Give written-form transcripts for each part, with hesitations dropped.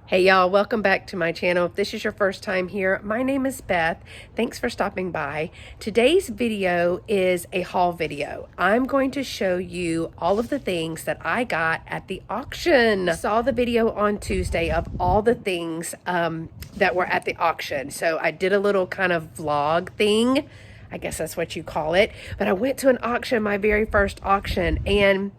Hey y'all, welcome back to my channel. If this is your first time here, my name is Beth. Thanks for stopping by. Today's video is a haul video. I'm going to show you all of the things that I got at the auction. I saw the video on Tuesday of all the things that were at the auction. So I did a little kind of vlog thing. I guess that's what you call it. But I went to an auction, my very first auction, and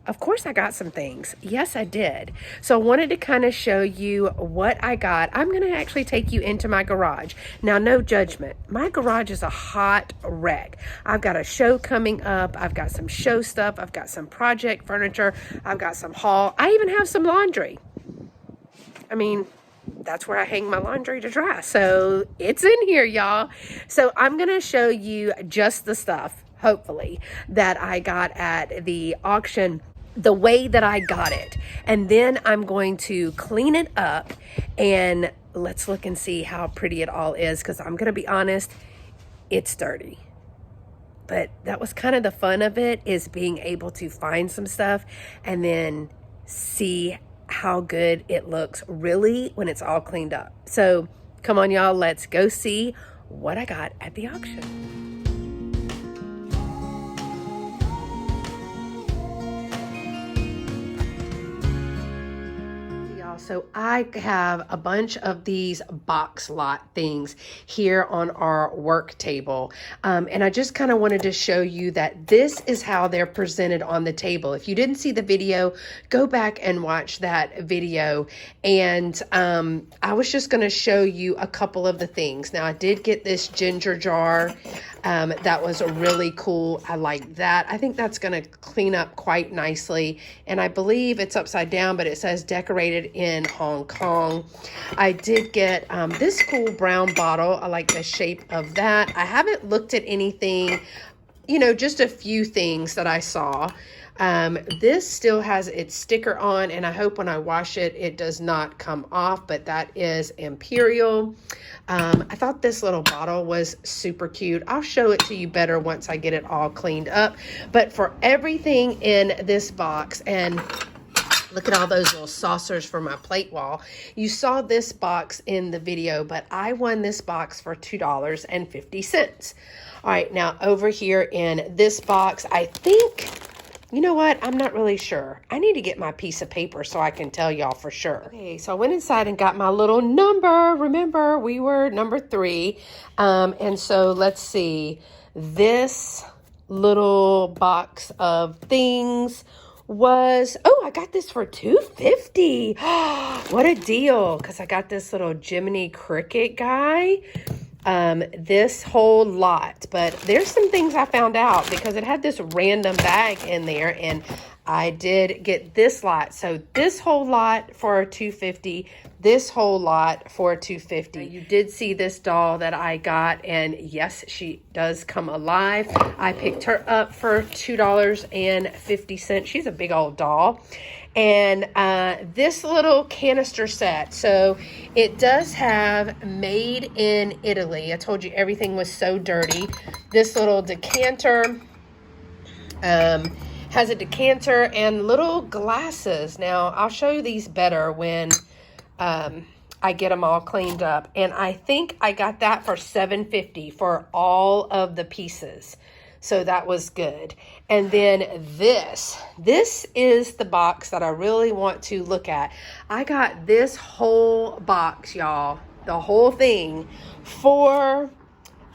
of course I got some things. Yes, I did. So I wanted to kind of show you what I got. I'm going to actually take you into my garage. Now, no judgment. My garage is a hot wreck. I've got a show coming up. I've got some show stuff. I've got some project furniture. I've got some haul. I even have some laundry. I mean, that's where I hang my laundry to dry. So it's in here, y'all. So I'm going to show you just the stuff, hopefully, that I got at the auction, the way that I got it. And then I'm going to clean it up and let's look and see how pretty it all is, because I'm going to be honest, it's dirty. But that was kind of the fun of it, is being able to find some stuff and then see how good it looks really when it's all cleaned up. So come on, y'all, let's go see what I got at the auction. So I have a bunch of these box lot things here on our work table. And I just kind of wanted to show you that this is how they're presented on the table. If you didn't see the video, go back and watch that video. And I was just going to show you a couple of the things. Now, I did get this ginger jar. That was really cool. I like that. I think that's going to clean up quite nicely. And I believe it's upside down, but it says decorated in Hong Kong. I did get this cool brown bottle. I like the shape of that. I haven't looked at anything, you know, just a few things that I saw. This still has its sticker on, and I hope when I wash it, it does not come off, but that is Imperial. I thought this little bottle was super cute. I'll show it to you better once I get it all cleaned up. But for everything in this box, and look at all those little saucers for my plate wall. You saw this box in the video, but I won this box for $2.50. All right, now over here in this box, I think, you know what? I'm not really sure. I need to get my piece of paper so I can tell y'all for sure. Okay, so I went inside and got my little number. Remember, we were number 3. And so let's see. This little box of things was, oh, I got this for $2.50. What a deal, because I got this little Jiminy Cricket guy. This whole lot, but there's some things I found out because it had this random bag in there, and I did get this lot. So this whole lot for $2.50, this whole lot for $2.50. You did see this doll that I got, and yes, she does come alive. I picked her up for $2.50. She's a big old doll. And this little canister set, so it does have made in Italy. I told you everything was so dirty. This little decanter has a decanter and little glasses. Now, I'll show you these better when I get them all cleaned up. And I think I got that for $7.50 for all of the pieces. So that was good. And then this is the box that I really want to look at. I got this whole box, y'all, the whole thing for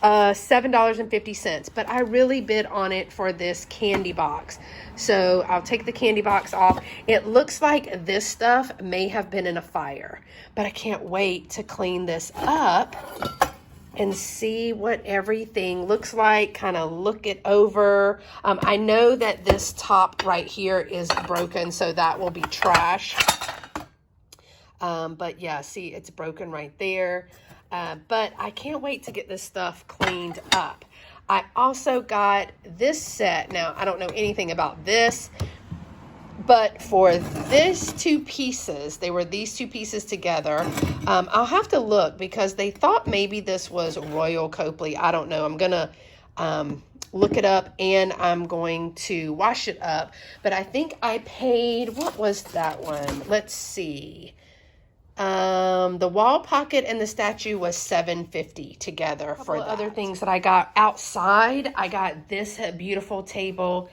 $7.50, but I really bid on it for this candy box. So I'll take the candy box off. It looks like this stuff may have been in a fire, but I can't wait to clean this up and see what everything looks like, kind of look it over. I know that this top right here is broken, so that will be trash. But yeah, see, it's broken right there. But I can't wait to get this stuff cleaned up. I also got this set. Now, I don't know anything about this, but for this 2 pieces, they were these 2 pieces together. I'll have to look because they thought maybe this was Royal Copley. I don't know. I'm going to look it up and I'm going to wash it up. But I think I paid, what was that one? Let's see. The wall pocket and the statue was $7.50 together. For the other things that I got outside, I got this beautiful table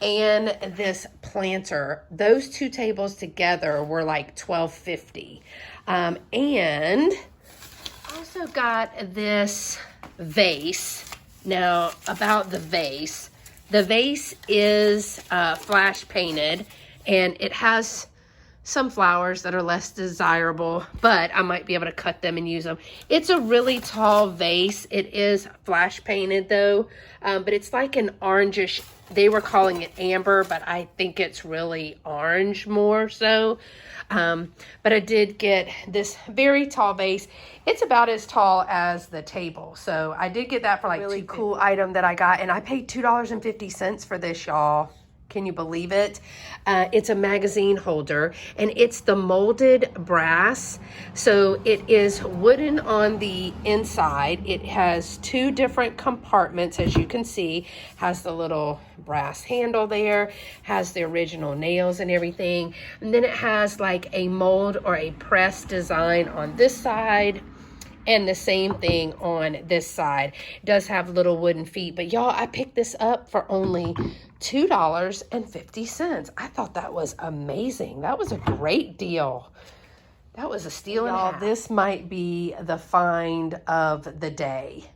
and this planter. Those two tables together were like $12.50. And also got this vase. Now, about the vase is flash painted, and it has some flowers that are less desirable, but I might be able to cut them and use them. It's a really tall vase. It is flash painted though, but it's like an orangish, they were calling it amber, but I think it's really orange more so. But I did get this very tall vase. It's about as tall as the table. So I did get that for like really cool item that I got, and I paid $2.50 for this, y'all. Can you believe it? It's a magazine holder, and it's the molded brass. So it is wooden on the inside. It has two different compartments, as you can see. Has the little brass handle there, has the original nails and everything. And then it has like a mold or a press design on this side, and the same thing on this side. It does have little wooden feet, but y'all, I picked this up for only $2.50. I thought that was amazing. That was a great deal. That was a steal and a half. This might be the find of the day.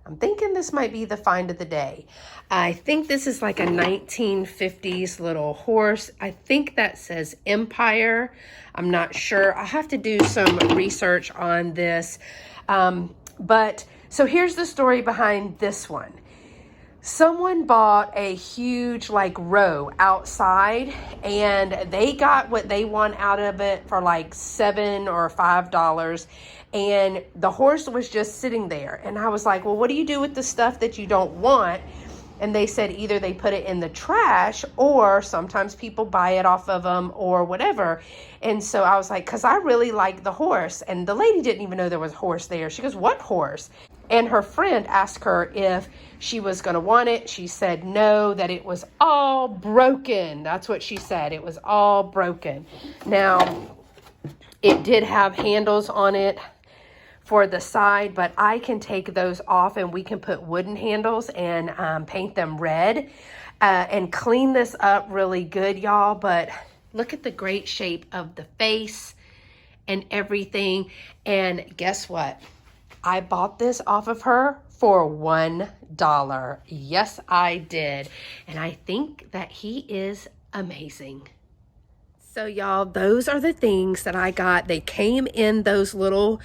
I'm thinking this might be the find of the day. I think this is like a 1950s little horse. I think that says Empire. I'm not sure. I have to do some research on this. But so here's the story behind this one. Someone bought a huge like row outside, and they got what they want out of it for like $7 or $5. And the horse was just sitting there. And I was like, well, what do you do with the stuff that you don't want? And they said either they put it in the trash, or sometimes people buy it off of them or whatever. And so I was like, because I really like the horse. And the lady didn't even know there was a horse there. She goes, what horse? And her friend asked her if she was going to want it. She said no, that it was all broken. That's what she said. It was all broken. Now, it did have handles on it for the side, but I can take those off, and we can put wooden handles and paint them red and clean this up really good, y'all. But look at the great shape of the face and everything. And guess what? I bought this off of her for $1. Yes, I did. And I think that he is amazing. So y'all, those are the things that I got. They came in those little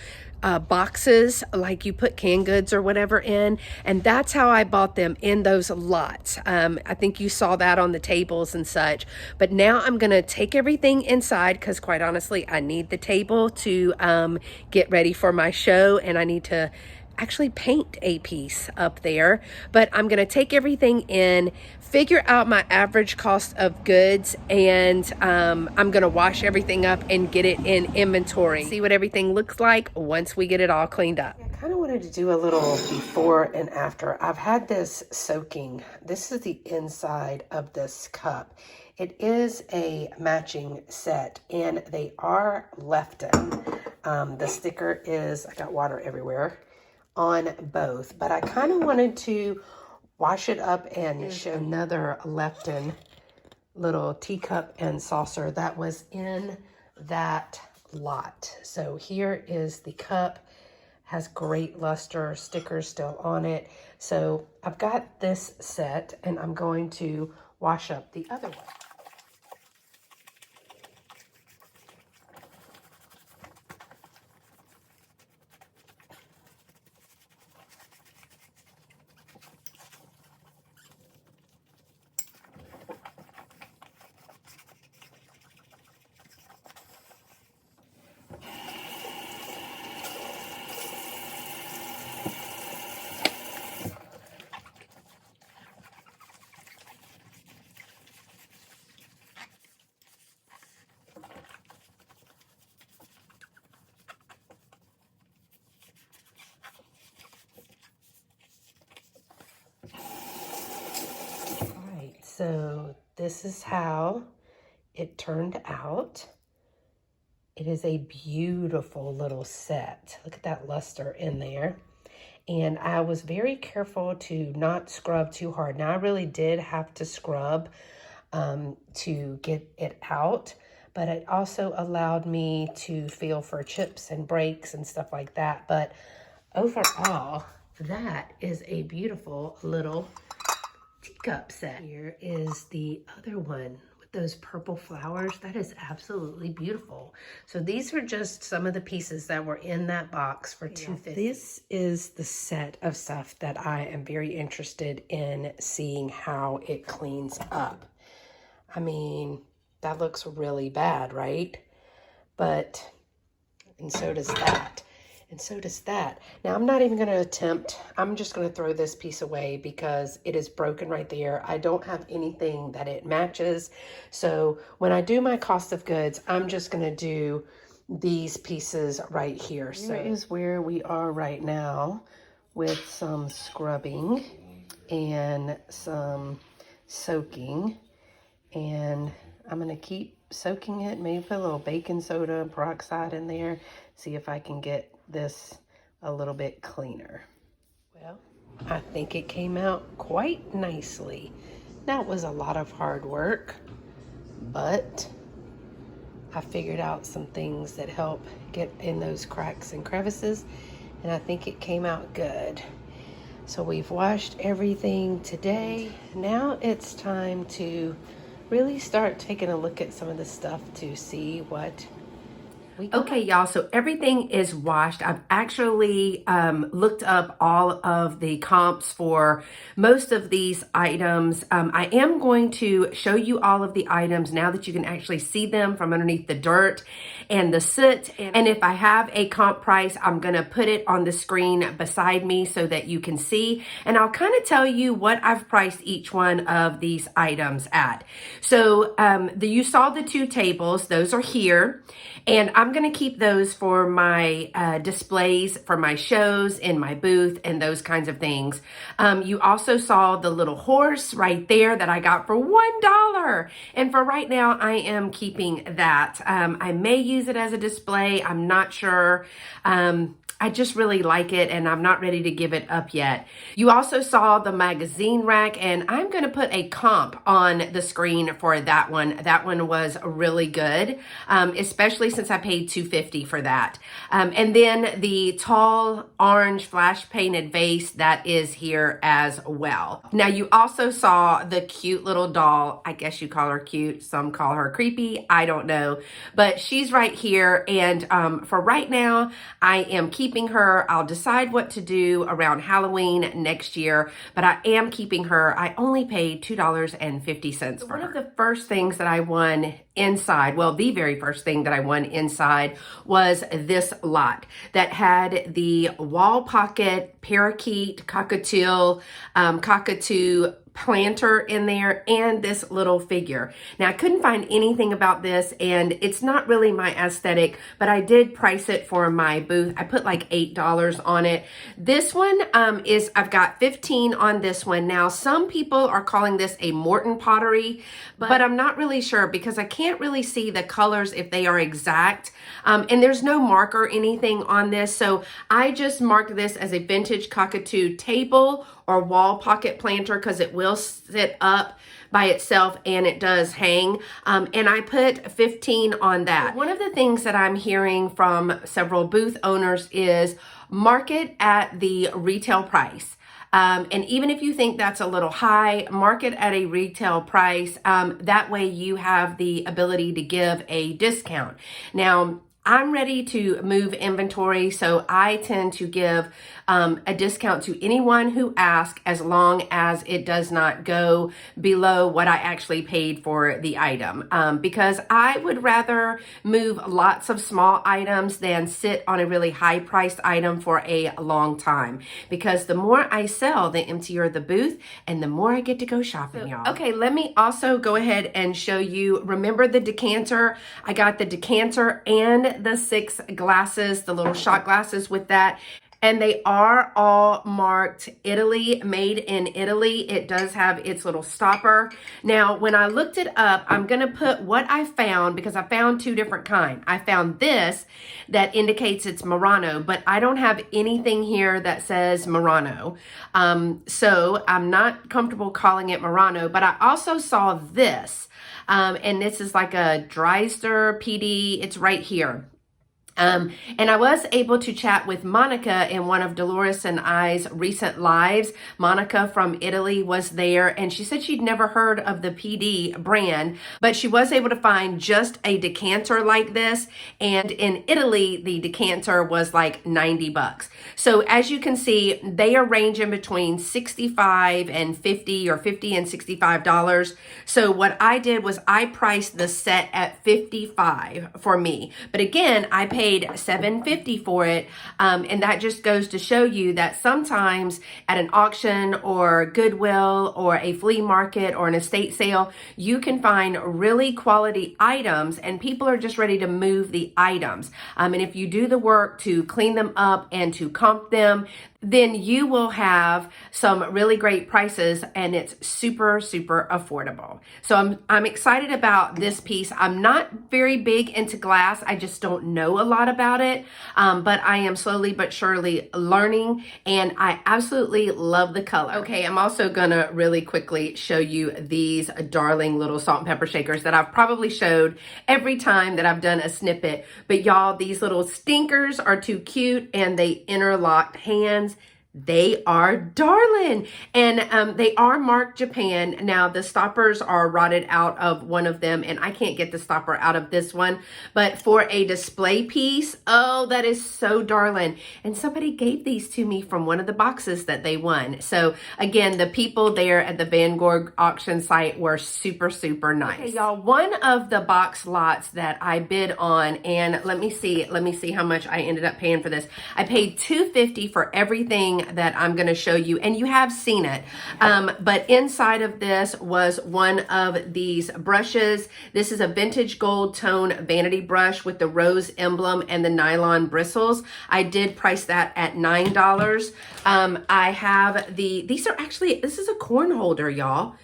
boxes, like you put canned goods or whatever in, and that's how I bought them, in those lots. I think you saw that on the tables and such. But now I'm gonna take everything inside, because quite honestly, I need the table to get ready for my show, and I need to actually paint a piece up there. But I'm gonna take everything in, figure out my average cost of goods, and I'm gonna wash everything up and get it in inventory. See what everything looks like once we get it all cleaned up. I kind of wanted to do a little before and after. I've had this soaking. This is the inside of this cup. It is a matching set, and they are Lefton. The sticker is, I got water everywhere on both, but I kind of wanted to wash it up and show another Lefton little teacup and saucer that was in that lot. So here is the cup, has great luster, stickers still on it. So I've got this set, and I'm going to wash up the other one. So this is how it turned out. It is a beautiful little set. Look at that luster in there. And I was very careful to not scrub too hard. Now I really did have to scrub to get it out, but it also allowed me to feel for chips and breaks and stuff like that. But overall, that is a beautiful little teacup set. Here is the other one with those purple flowers. That is absolutely beautiful. So these are just some of the pieces that were in that box for $2.50. This is the set of stuff that I am very interested in seeing how it cleans up. I mean, that looks really bad, right? But, and so does that. And so does that. Now, I'm not even going to attempt, I'm just going to throw this piece away because it is broken right there. I don't have anything that it matches. So when I do my cost of goods, I'm just going to do these pieces right here. So here is where we are right now with some scrubbing and some soaking. And I'm going to keep soaking it, maybe put a little baking soda, peroxide in there, see if I can get this a little bit cleaner. Well, I think it came out quite nicely. That was a lot of hard work, but I figured out some things that help get in those cracks and crevices, and I think it came out good. So we've washed everything today. Now it's time to really start taking a look at some of the stuff to see what we got. Okay, y'all, so everything is washed. I've actually looked up all of the comps for most of these items. I am going to show you all of the items now that you can actually see them from underneath the dirt and the soot. And if I have a comp price, I'm gonna put it on the screen beside me so that you can see. And I'll kind of tell you what I've priced each one of these items at. So you saw the two tables, those are here. And I'm going to keep those for my displays, for my shows, in my booth, and those kinds of things. You also saw the little horse right there that I got for $1. And for right now, I am keeping that. I may use it as a display. I'm not sure. I just really like it and I'm not ready to give it up yet. You also saw the magazine rack and I'm going to put a comp on the screen for that one. That one was really good, especially since I paid $2.50 for that. And then the tall orange flash painted vase that is here as well. Now you also saw the cute little doll. I guess you call her cute. Some call her creepy. I don't know, but she's right here. And for right now, I am keeping her. I'll decide what to do around Halloween next year, but I am keeping her. I only paid $2.50 for her. One of the first things that I won inside, well, the very first thing that I won inside was this lot that had the wall pocket parakeet cockatiel cockatoo planter in there and this little figure. Now I couldn't find anything about this and it's not really my aesthetic, but I did price it for my booth. I put like $8 on it. This one I've got 15 on this one. Now some people are calling this a Morton pottery, but I'm not really sure because I can't really see the colors if they are exact. And there's no mark or anything on this. So I just marked this as a vintage cockatoo table or wall pocket planter because it will sit up by itself and it does hang. And I put 15 on that. One of the things that I'm hearing from several booth owners is market at the retail price. And even if you think that's a little high, market at a retail price. That way you have the ability to give a discount. Now, I'm ready to move inventory, so I tend to give a discount to anyone who asks as long as it does not go below what I actually paid for the item. Because I would rather move lots of small items than sit on a really high priced item for a long time. Because the more I sell, the emptier the booth and the more I get to go shopping, y'all. Okay, let me also go ahead and show you, remember the decanter? I got the decanter and the 6 glasses, the little shot glasses with that. and they are all marked Italy, made in Italy. It does have its little stopper. Now, when I looked it up, I'm gonna put what I found, because I found two different kinds. I found this that indicates it's Murano, but I don't have anything here that says Murano. So I'm not comfortable calling it Murano, but I also saw this, and this is like a Dreister PD. It's right here. And I was able to chat with Monica in one of Dolores and I's recent lives. Monica from Italy was there, and she said she'd never heard of the PD brand, but she was able to find just a decanter like this. And in Italy, the decanter was like 90 bucks. So as you can see, they are ranging between 65 and 50 or 50 and $65. So what I did was I priced the set at 55 for me. But again, I paid $7.50 for it, and that just goes to show you that sometimes at an auction or Goodwill or a flea market or an estate sale, you can find really quality items and people are just ready to move the items. And if you do the work to clean them up and to comp them, then you will have some really great prices, and it's super, super affordable. So I'm excited about this piece. I'm not very big into glass. I just don't know a lot about it, but I am slowly but surely learning, and I absolutely love the color. Okay, I'm also gonna really quickly show you these darling little salt and pepper shakers that I've probably showed every time that I've done a snippet, but y'all, these little stinkers are too cute, and they interlocked hands. They are darling, and they are marked Japan. Now the stoppers are rotted out of one of them, and I can't get the stopper out of this one, but for a display piece, oh, that is so darling. And somebody gave these to me from one of the boxes that they won. So again, the people there at the Vanguard auction site were super, super nice. Okay, y'all, one of the box lots that I bid on, and let me see how much I ended up paying for this. I paid $250 for everything that I'm going to show you, and you have seen it, but inside of this was one of these brushes. This is a vintage gold tone vanity brush with the rose emblem and the nylon bristles. I did price that at $9. I have these are actually, this is a corn holder, y'all.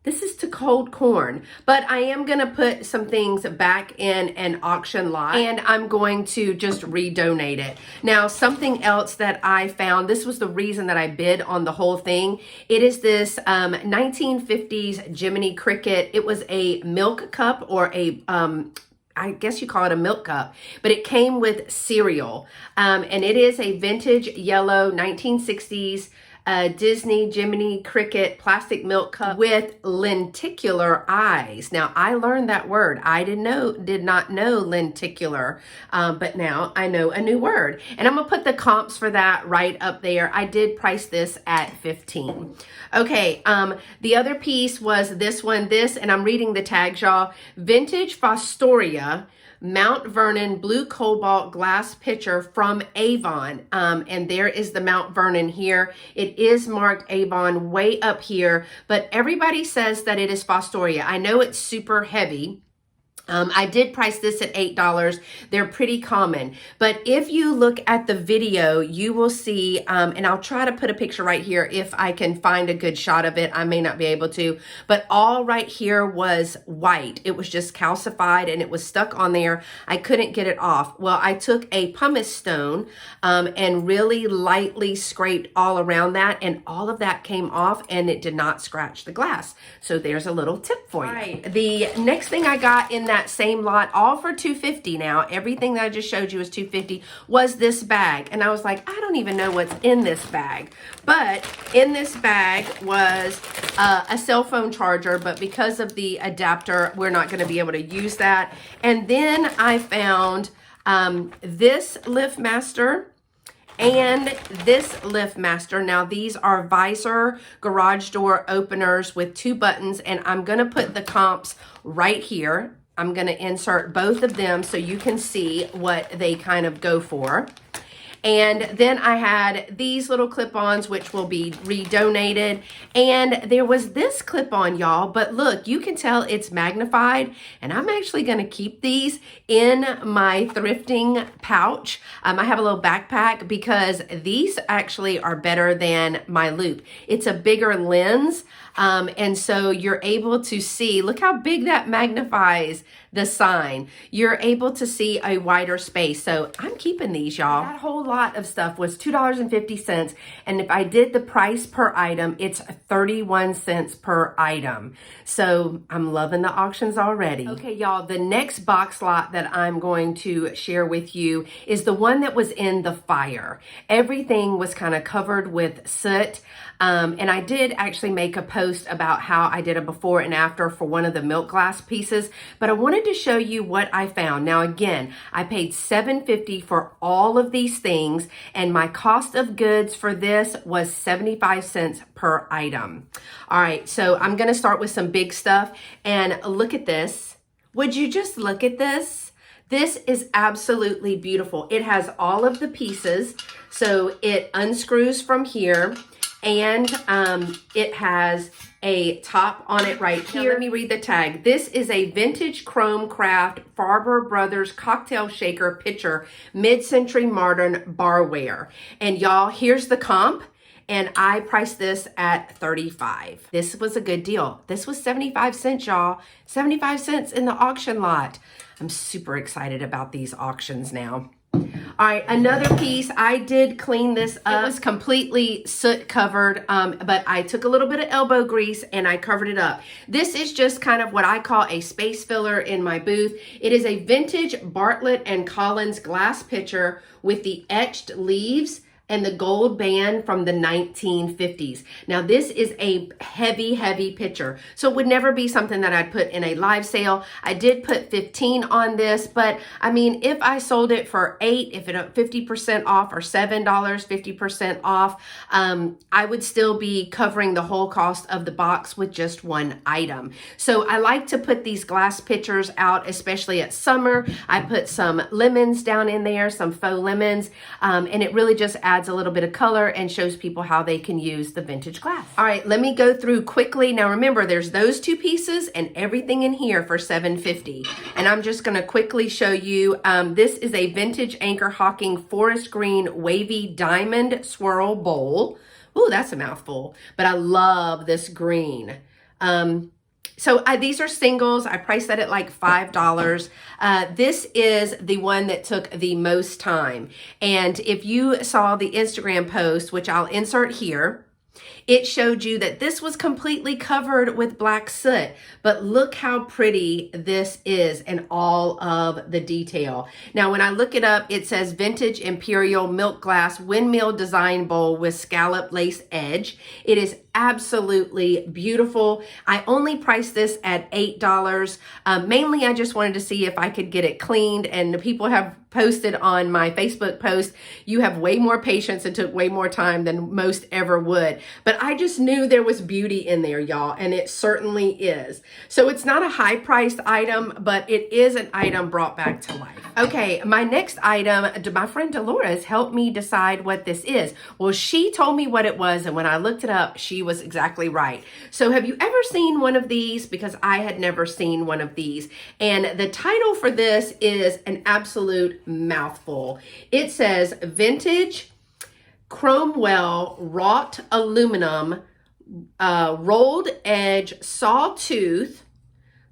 This is to cold corn, but I am gonna put some things back in an auction lot, and I'm going to just redonate it. Now, something else that I found, this was the reason that I bid on the whole thing. It is this 1950s Jiminy Cricket. It was a milk cup, or a I guess you call it a milk cup, but it came with cereal. And it is a vintage yellow 1960s Disney Jiminy Cricket plastic milk cup with lenticular eyes. Now, I learned that word. I did not know lenticular, but now I know a new word. And I'm gonna put the comps for that right up there. I did price this at $15. Okay, the other piece was this one, and I'm reading the tags, y'all. Vintage Fostoria Mount Vernon blue cobalt glass pitcher from Avon. And there is the Mount Vernon here. It is marked Avon way up here, but everybody says that it is Fostoria. I know it's super heavy. I did price this at $8. They're pretty common, but if you look at the video, you will see, and I'll try to put a picture right here if I can find a good shot of it. I may not be able to, but all right here was white. It was just calcified and it was stuck on there. I couldn't get it off. Well, I took a pumice stone and really lightly scraped all around that, and all of that came off, and it did not scratch the glass. So there's a little tip for you. All right. The next thing I got in that same lot, all for $250 now, everything that I just showed you was $250, was this bag. And I was like, I don't even know what's in this bag. But in this bag was a cell phone charger, but because of the adapter, we're not going to be able to use that. And then I found this LiftMaster and this LiftMaster. Now, these are visor garage door openers with 2 buttons, and I'm going to put the comps right here. I'm going to insert both of them so you can see what they kind of go for. And then I had these little clip-ons, which will be redonated. And there was this clip-on, y'all, but look, you can tell it's magnified, and I'm actually gonna keep these in my thrifting pouch. I have a little backpack because these actually are better than my loop. It's a bigger lens, and so you're able to see, look how big that magnifies the sign. You're able to see a wider space. So I'm keeping these, y'all. That whole lot of stuff was $2.50. And if I did the price per item, it's 31 cents per item. So I'm loving the auctions already. Okay, y'all, the next box lot that I'm going to share with you is the one that was in the fire. Everything was kind of covered with soot. And I did actually make a post about how I did a before and after for one of the milk glass pieces, but I wanted to show you what I found. Now, again, I paid $7.50 for all of these things, and my cost of goods for this was 75 cents per item. All right, so I'm gonna start with some big stuff, and look at this. Would you just look at this? This is absolutely beautiful. It has all of the pieces, so it unscrews from here, and it has a top on it right here. Now, let me read the tag. This is a vintage chrome craft Farber Brothers cocktail shaker pitcher, mid-century modern barware. And y'all, here's the comp. And I priced this at $35. This was a good deal. This was 75 cents, y'all. 75 cents in the auction lot. I'm super excited about these auctions now. All right, another piece, I did clean this up. It was completely soot covered, but I took a little bit of elbow grease and I covered it up. This is just kind of what I call a space filler in my booth. It is a vintage Bartlett and Collins glass pitcher with the etched leaves and the gold band from the 1950s. Now, this is a heavy, heavy pitcher, so it would never be something that I'd put in a live sale. I did put 15 on this, but I mean, if I sold it for $8, if it 50% off, or $7, 50% off, I would still be covering the whole cost of the box with just one item. So I like to put these glass pitchers out, especially at summer. I put some lemons down in there, some faux lemons, and it really just adds a little bit of color and shows people how they can use the vintage glass. All right, let me go through quickly. Now remember, there's those two pieces and everything in here for $7.50. And I'm just gonna quickly show you, this is a vintage Anchor Hawking forest green wavy diamond swirl bowl. Ooh, that's a mouthful, but I love this green. So these are singles. I priced that at like $5. This is the one that took the most time. And if you saw the Instagram post, which I'll insert here, it showed you that this was completely covered with black soot, but look how pretty this is and all of the detail. Now, when I look it up, it says vintage imperial milk glass windmill design bowl with scallop lace edge. It is absolutely beautiful. I only priced this at $8. Mainly, I just wanted to see if I could get it cleaned, and the people have posted on my Facebook post, you have way more patience and took way more time than most ever would. But I just knew there was beauty in there, y'all, and it certainly is. So it's not a high priced item, but it is an item brought back to life. Okay, my next item, my friend Dolores helped me decide what this is. Well, she told me what it was, and when I looked it up, she was exactly right. So have you ever seen one of these? Because I had never seen one of these. And the title for this is an absolute mouthful. It says vintage Cromwell wrought aluminum rolled edge sawtooth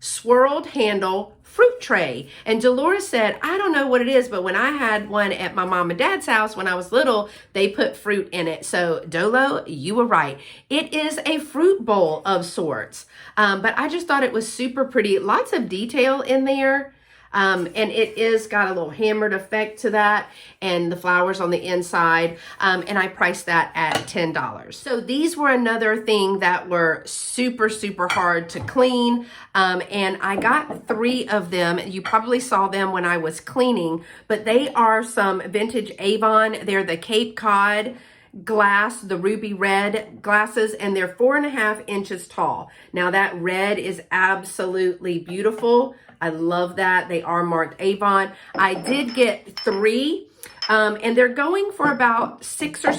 swirled handle fruit tray. And Dolores said, I don't know what it is, but when I had one at my mom and dad's house when I was little, they put fruit in it. So Dolo, you were right. It is a fruit bowl of sorts. But I just thought it was super pretty. Lots of detail in there. And it is got a little hammered effect to that, and the flowers on the inside, and I priced that at $10. So these were another thing that were super, super hard to clean, and I got 3 of them. You probably saw them when I was cleaning, but they are some vintage Avon. They're the Cape Cod glass, the ruby red glasses, and they're 4.5 inches tall. Now that red is absolutely beautiful. I love that. They are marked Avon. I did get 3 And they're going for about $6 or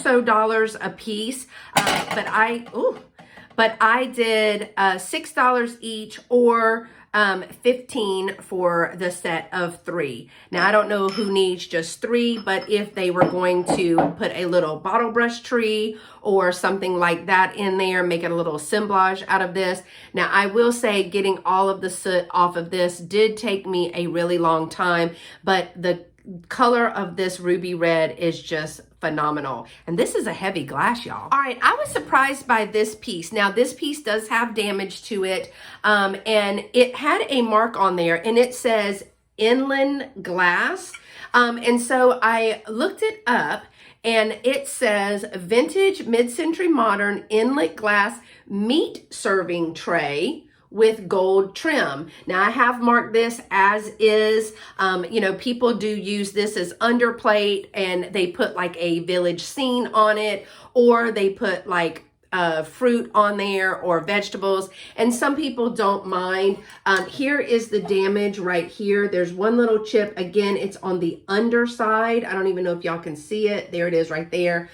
so a piece. But I did $6 each, or 15 for the set of 3. Now, I don't know who needs just 3, but if they were going to put a little bottle brush tree or something like that in there, make it a little assemblage out of this. Now, I will say getting all of the soot off of this did take me a really long time, but the color of this ruby red is just phenomenal. And this is a heavy glass, y'all. All right, I was surprised by this piece. Now, this piece does have damage to it, and it had a mark on there, and it says inland glass. And so I looked it up, and it says vintage mid-century modern inlet glass meat serving tray with gold trim. Now, I have marked this as is. You know, people do use this as underplate, and they put like a village scene on it, or they put like fruit on there or vegetables, and some people don't mind. Here is the damage right here. There's one little chip. Again, it's on the underside. I don't even know if y'all can see it. There it is right there.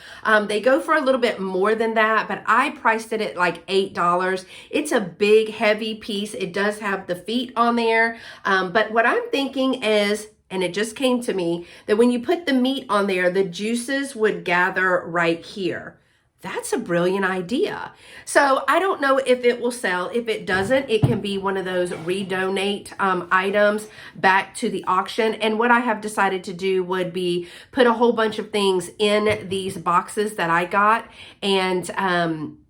They go for a little bit more than that, but I priced it at like $8. It's a big, heavy piece. It does have the feet on there, but what I'm thinking is, and it just came to me, that when you put the meat on there, the juices would gather right here. That's a brilliant idea. So I don't know if it will sell. If it doesn't, it can be one of those redonate items back to the auction. And what I have decided to do would be put a whole bunch of things in these boxes that I got. And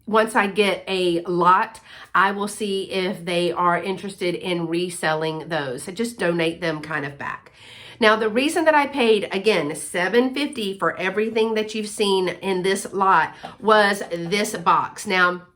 once I get a lot, I will see if they are interested in reselling those. So just donate them kind of back. Now, the reason that I paid, again, $7.50 for everything that you've seen in this lot was this box. Now,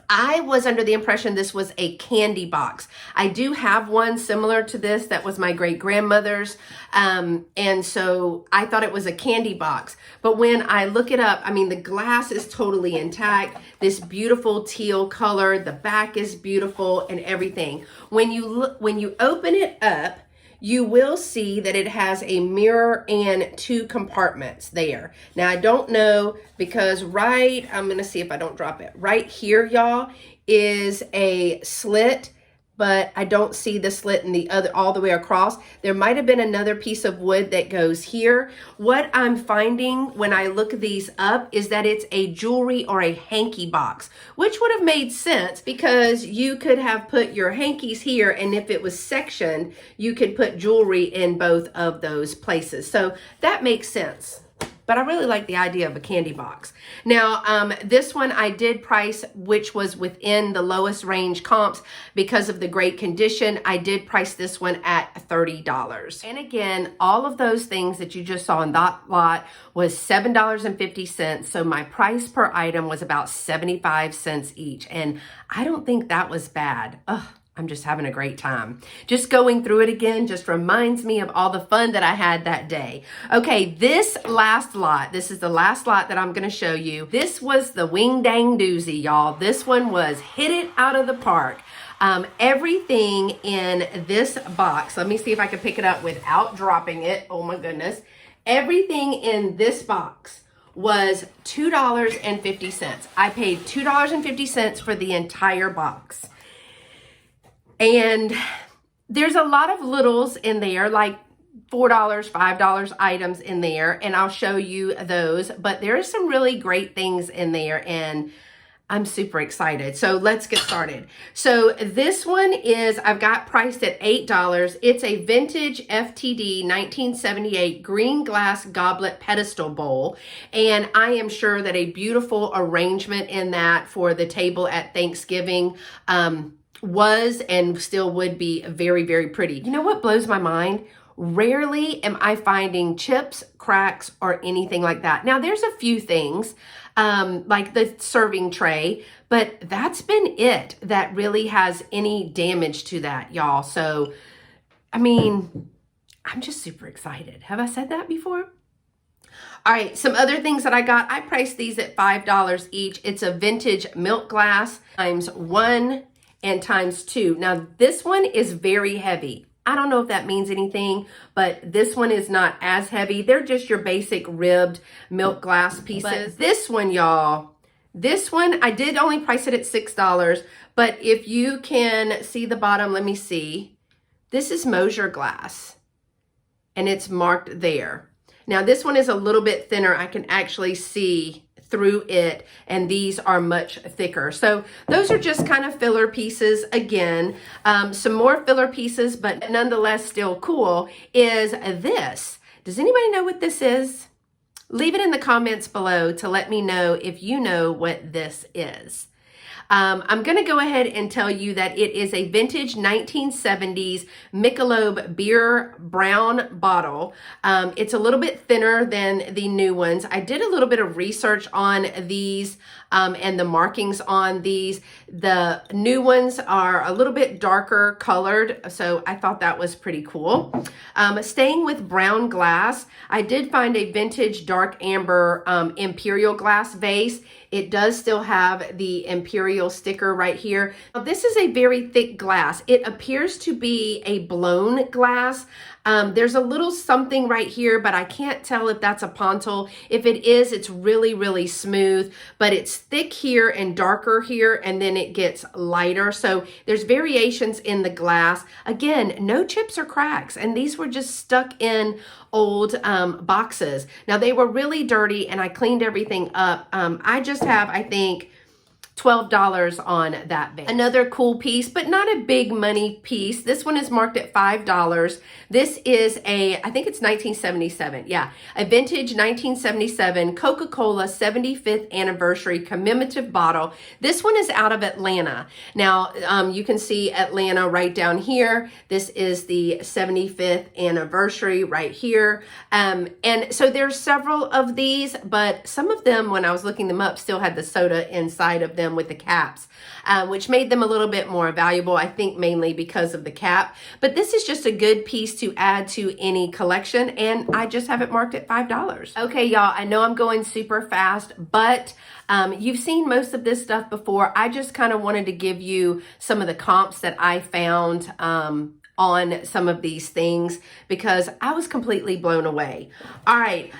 I was under the impression this was a candy box. I do have one similar to this that was my great-grandmother's, and so I thought it was a candy box. But when I look it up, I mean, the glass is totally intact, this beautiful teal color, the back is beautiful and everything. When you open it up, you will see that it has a mirror and 2 compartments there. Now, I don't know because I'm gonna see if I don't drop it. Right here, y'all, is a slit, but I don't see the slit in the other all the way across. There might have been another piece of wood that goes here. What I'm finding when I look these up is that it's a jewelry or a hanky box, which would have made sense because you could have put your hankies here, and if it was sectioned, you could put jewelry in both of those places. So that makes sense. But I really like the idea of a candy box. Now, this one I did price, which was within the lowest range comps because of the great condition. I did price this one at $30. And again, all of those things that you just saw in that lot was $7.50. So my price per item was about 75 cents each. And I don't think that was bad. Ugh. I'm just having a great time. Just going through it again just reminds me of all the fun that I had that day. Okay, this last lot, this is the last lot that I'm going to show you. This was the wing dang doozy, y'all. This one was hit it out of the park. Everything in this box, let me see if I can pick it up without dropping it. Oh my goodness. Everything in this box was $2.50. I paid $2.50 for the entire box. And there's a lot of littles in there, like $4, $5 items in there, and I'll show you those. But there are some really great things in there, and I'm super excited. So let's get started. So this one is, I've got priced at $8. It's a vintage FTD 1978 green glass goblet pedestal bowl. And I am sure that a beautiful arrangement in that for the table at Thanksgiving was and still would be very, very pretty. You know what blows my mind? Rarely am I finding chips, cracks, or anything like that. Now, there's a few things, like the serving tray, but that's been it that really has any damage to that, y'all. So, I mean, I'm just super excited. Have I said that before? All right, some other things that I got. I priced these at $5 each. It's a vintage milk glass ×1 and ×2. Now, this one is very heavy. I don't know if that means anything, but this one is not as heavy. They're just your basic ribbed milk glass pieces. But this one, y'all, this one, I did only price it at $6, but if you can see the bottom, let me see. This is Mosher glass, and it's marked there. Now, this one is a little bit thinner. I can actually see through it, and these are much thicker. So those are just kind of filler pieces. Again, some more filler pieces, but nonetheless still cool, is this. Does anybody know what this is? Leave it in the comments below to let me know if you know what this is. I'm going to go ahead and tell you that it is a vintage 1970s Michelob beer brown bottle. It's a little bit thinner than the new ones. I did a little bit of research on these and the markings on these. The new ones are a little bit darker colored, so I thought that was pretty cool. Staying with brown glass, I did find a vintage dark amber imperial glass vase. It does still have the imperial sticker right here. Now, this is a very thick glass. It appears to be a blown glass. There's a little something right here, but I can't tell if that's a pontil. If it is, it's really, really smooth, but it's thick here and darker here, and then it gets lighter. So there's variations in the glass. Again, no chips or cracks, and these were just stuck in old boxes. Now, they were really dirty, and I cleaned everything up. I just have, I think, $12 on that vase. Another cool piece, but not a big money piece. This one is marked at $5. This is I think it's 1977. Yeah, a vintage 1977 Coca-Cola 75th anniversary commemorative bottle. This one is out of Atlanta. Now, you can see Atlanta right down here. This is the 75th anniversary right here. And so there's several of these, but some of them, when I was looking them up, still had the soda inside of them with the caps, which made them a little bit more valuable, I think mainly because of the cap. But this is just a good piece to add to any collection, and I just have it marked at $5. Okay, y'all, I know I'm going super fast, but you've seen most of this stuff before. I just kind of wanted to give you some of the comps that I found on some of these things because I was completely blown away. All right,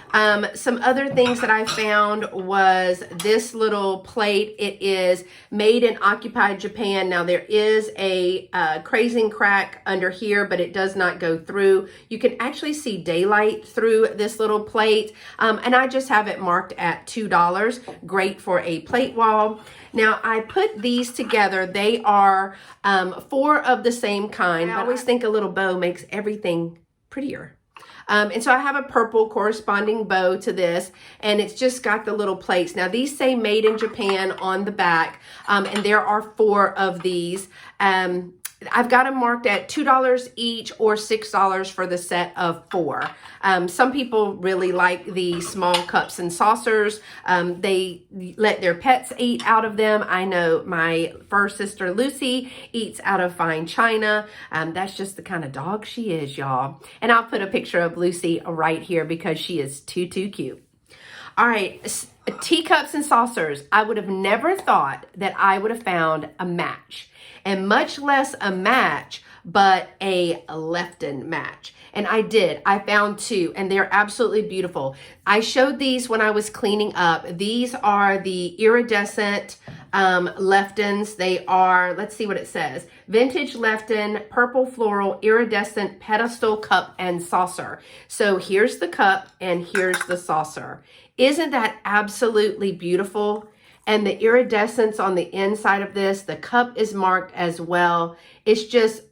some other things that I found was this little plate. It is made in occupied Japan. Now there is a crazing crack under here, but it does not go through. You can actually see daylight through this little plate, and I just have it marked at $2. Great for a plate wall. Now, I put these together. They are 4 of the same kind. I always think a little bow makes everything prettier. And so I have a purple corresponding bow to this, and it's just got the little plates. Now, these say made in Japan on the back, and there are 4 of these. I've got them marked at $2 each or $6 for the set of 4. Some people really like the small cups and saucers. They let their pets eat out of them. I know my fur sister Lucy eats out of fine china. That's just the kind of dog she is, y'all. And I'll put a picture of Lucy right here because she is too cute. All right, teacups and saucers. I would have never thought that I would have found a match, and much less a match, but a Lefton match. And I did. I found 2, and they're absolutely beautiful. I showed these when I was cleaning up. These are the iridescent Leftons. They are, let's see what it says. Vintage Lefton, purple floral, iridescent pedestal cup and saucer. So here's the cup and here's the saucer. Isn't that absolutely beautiful? And the iridescence on the inside of this, the cup is marked as well. It's just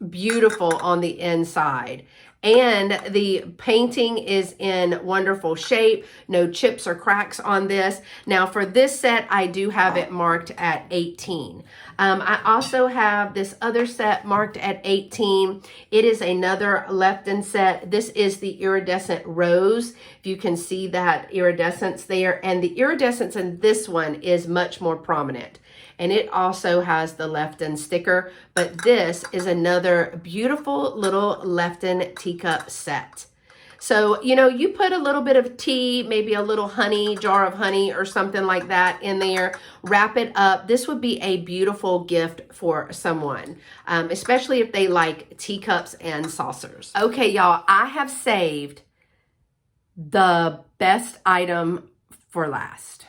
beautiful on the inside. And the painting is in wonderful shape. No chips or cracks on this. Now for this set, I do have it marked at 18. I also have this other set marked at 18. It is another Lefton set. This is the iridescent rose. If you can see that iridescence there. And the iridescence in this one is much more prominent. And it also has the Lefton sticker, but this is another beautiful little Lefton teacup set. So, you know, you put a little bit of tea, maybe a little honey, jar of honey or something like that in there, wrap it up. This would be a beautiful gift for someone, especially if they like teacups and saucers. Okay, y'all, I have saved the best item for last.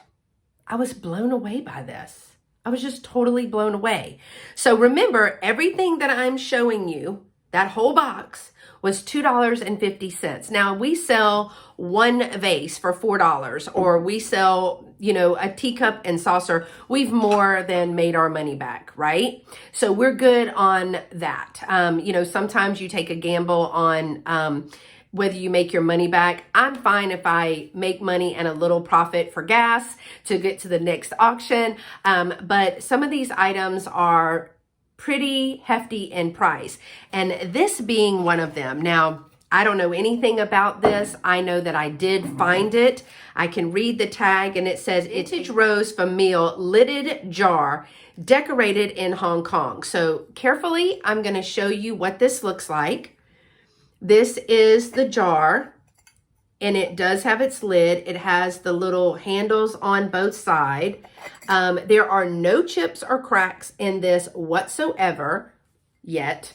I was blown away by this. I was just totally blown away. So remember, everything that I'm showing you, that whole box, was $2.50. Now we sell one vase for $4, or we sell, you know, a teacup and saucer. We've more than made our money back, right? So we're good on that. You know, sometimes you take a gamble on whether you make your money back. I'm fine if I make money and a little profit for gas to get to the next auction. But some of these items are pretty hefty in price, and this being one of them. Now, I don't know anything about this. I know that I did find it. I can read the tag, and it says Vintage Rose Famille lidded jar decorated in Hong Kong. So carefully, I'm going to show you what this looks like. This is the jar, and it does have its lid. It has the little handles on both sides. There are no chips or cracks in this whatsoever yet.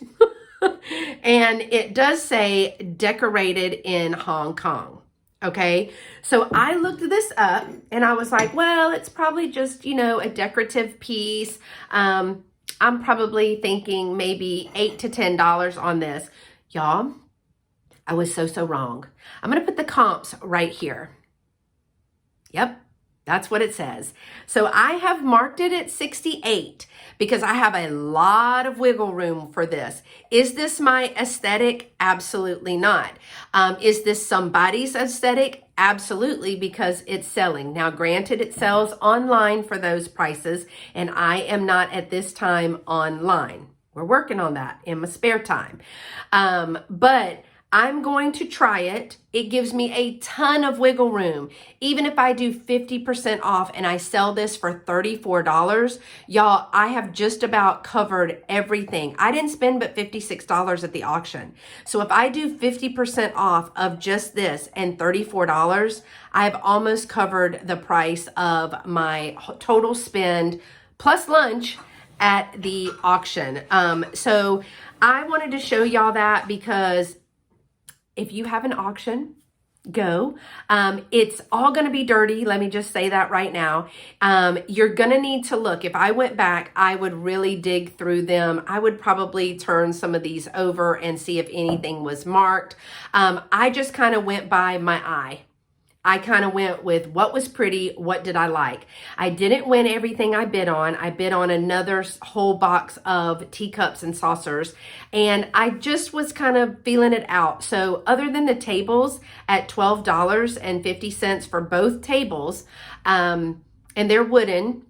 And it does say decorated in Hong Kong. Okay, so I looked this up and I was like, well, it's probably just, you know, a decorative piece. I'm probably thinking maybe $8 to $10 on this. Y'all, I was so wrong. I'm going to put the comps right here. Yep, that's what it says. So I have marked it at 68 because I have a lot of wiggle room for this. Is this my aesthetic? Absolutely not. Is this somebody's aesthetic? Absolutely, because it's selling. Now, granted, it sells online for those prices, and I am not at this time online. We're working on that in my spare time. But I'm going to try it. It gives me a ton of wiggle room. Even if I do 50% off and I sell this for $34, y'all, I have just about covered everything. I didn't spend but $56 at the auction. So if I do 50% off of just this and $34, I've almost covered the price of my total spend plus lunch at the auction. So I wanted to show y'all that because if you have an auction, go. It's all going to be dirty. Let me just say that right now. You're going to need to look. If I went back, I would really dig through them. I would probably turn some of these over and see if anything was marked. I just kind of went by my eye. I kind of went with what was pretty, what did I like. I didn't win everything I bid on. I bid on another whole box of teacups and saucers, and I just was kind of feeling it out. So other than the tables at $12.50 for both tables, and they're wooden,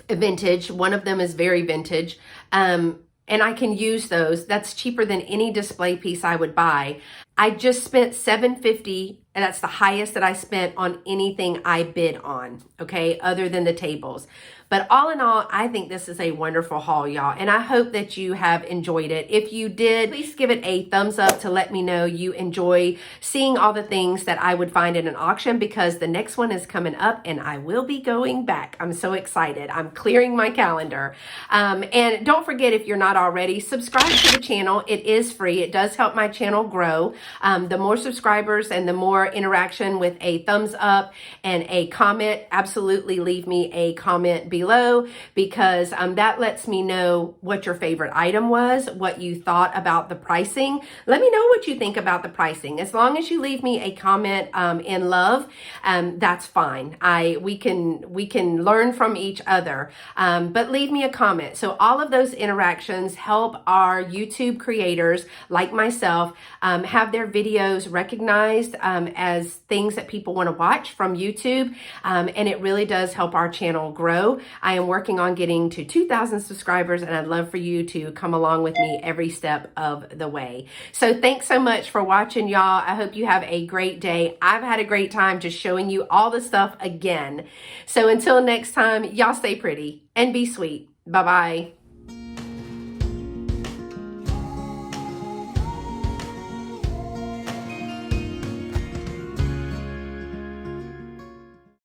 vintage, one of them is very vintage, and I can use those. That's cheaper than any display piece I would buy. I just spent $7.50, and that's the highest that I spent on anything I bid on, okay, other than the tables. But all in all, I think this is a wonderful haul, y'all, and I hope that you have enjoyed it. If you did, please give it a thumbs up to let me know you enjoy seeing all the things that I would find in an auction, because the next one is coming up and I will be going back. I'm so excited. I'm clearing my calendar. And don't forget, if you're not already, subscribe to the channel. It is free. It does help my channel grow. The more subscribers and the more interaction with a thumbs up and a comment, absolutely leave me a comment below, because that lets me know what your favorite item was, what you thought about the pricing. Let me know what you think about the pricing. As long as you leave me a comment in love, that's fine. We can learn from each other, but leave me a comment. So all of those interactions help our YouTube creators like myself have their videos recognized as things that people want to watch from YouTube, and it really does help our channel grow. I am working on getting to 2,000 subscribers, and I'd love for you to come along with me every step of the way. So thanks so much for watching, y'all. I hope you have a great day. I've had a great time just showing you all the stuff again. So until next time, y'all stay pretty and be sweet. Bye-bye.